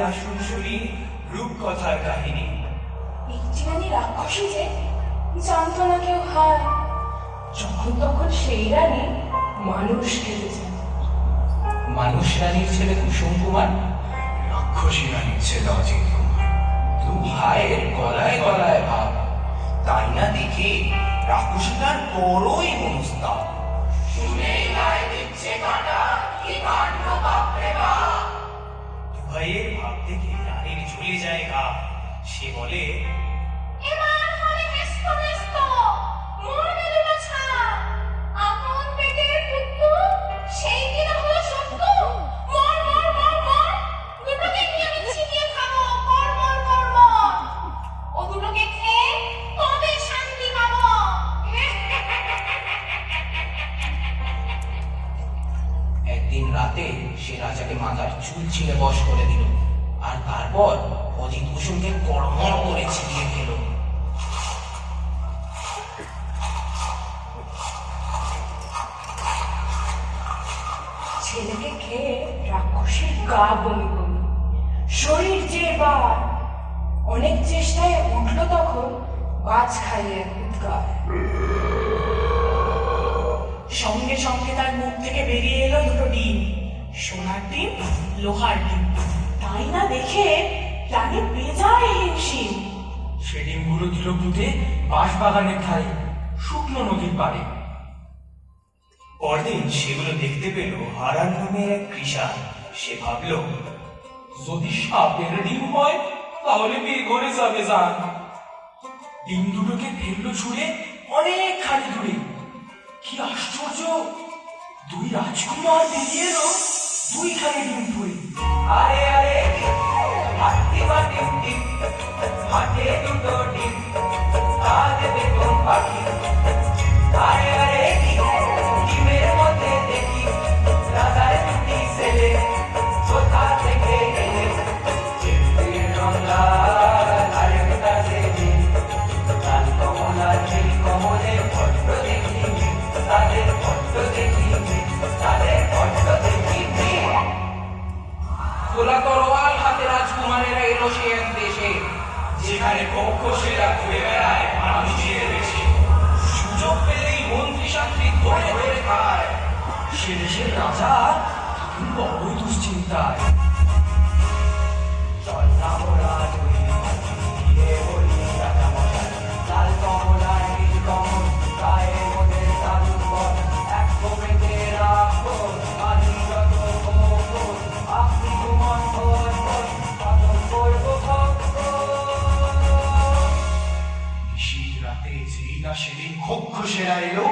আসুন শুনি রূপকথার কাহিনী। একটি রানী রাক্ষসী যে জানতো না কেউ হায়, যখন তখন সেই রানী মানুষ খেতে চায়। মানুষ রানীর ছেলে কুসুম কুমার, রাক্ষসী রানীর ছেলে অজিত কুমার। দু ভাইয়ের গলায় গলায় ভাব, তাই না দেখে রাক্ষসীটার বড়ই মনস্তাপ। শুনেই গায়ে দিচ্ছে কাঁটা, কি কাণ্ড বাপরে বাপ। দু ভাইয়ের ভাব দেখে রানীর ঝুলে যায় গা। সে বলে, এবার হলে হেস্ত হেস্ত, মরবে দুটো ছাড়া। আপন পেটের পুত্র, সেই কিনা হলো সত্য। মর মর মর মর, দুটোকে কি আমি ছিটিয়ে খাবো। মর মর মর মর, ও দুটোকে খেয়ে তবে শান্তি পাবো। একদিন রাতে সে রাজাকে মাথার চুল ছিঁড়ে বশ করে দিল, আর তারপর অজিত কুসুমকে কড়মড় করে ছিঁড়িয়ে খেল। ছেলেকে খেয়ে রাক্ষসীর গা বমি বমি, শরীর যে বার। অনেক চেষ্টায় উঠলো তখন বাজ খাইয়ে উদ্গার। সঙ্গে সঙ্গে তার মুখ থেকে বেরিয়ে এলো দুটো ডিম, সোনার ডিম, লোহার ডিম। তাই না দেখে রানী বেজায় হিমশিম। সে ডিমগুলো দিল পুঁতে বাঁশ বাগানের ধারে, শুকনো নদীর পাড়ে। পরদিন সেগুলো দেখতে পেল হারান নামের এক কৃষাণ। সে ভাবল, যদি সাপের ডিম হয় তাহলে বেঘরে যাবে যান। ডিম দুটোকে ফেললো ছুঁড়ে অনেক খালি দূরে। কি আশ্চর্য, দুই রাজকুমার বেরিয়ে এলো দুইখানে ডিম পুড়ে। আরে আরে হাতে বাটে ডিম, হাতে দুটো ডিম, আজ দেখুন পাখি। আরে আরে ডিমের মধ্যে দেখি রাজার দুটি ছেলে, কোথা থেকে এলে? চিমটির রং লাল, আরেকটা দেখি লাল কমলা, নীল কমলে ফটো দেখি, তাদের ফটো দেখি, তাদের ফটো দেখি। খোলা তরোয়াল হাতে রাজকুমারেরা এলো সে এক দেশে, যেখানে পক্ষ সেরা ঘুরে বেড়ায় মানুষের বেশি। সুযোগ পেলেই মন্ত্রী শান্তি ধরে ধরে খায়। সে দেশের রাজা তখন বড়ই দুশ্চিন্তায়। চল না মোরা দুই গিয়ে বলি রাজা মশাই, লাল কমলা নীল কমল গায়ে মোদের সাধুর পর, এক কমেতে রাখো আমি যত কখন, আপনি ঘুমন ভোর ভোর, পালন করবো ভক্ত। নিশির রাতে যেই না সেদিন ক্ষোভ সেরা এলো,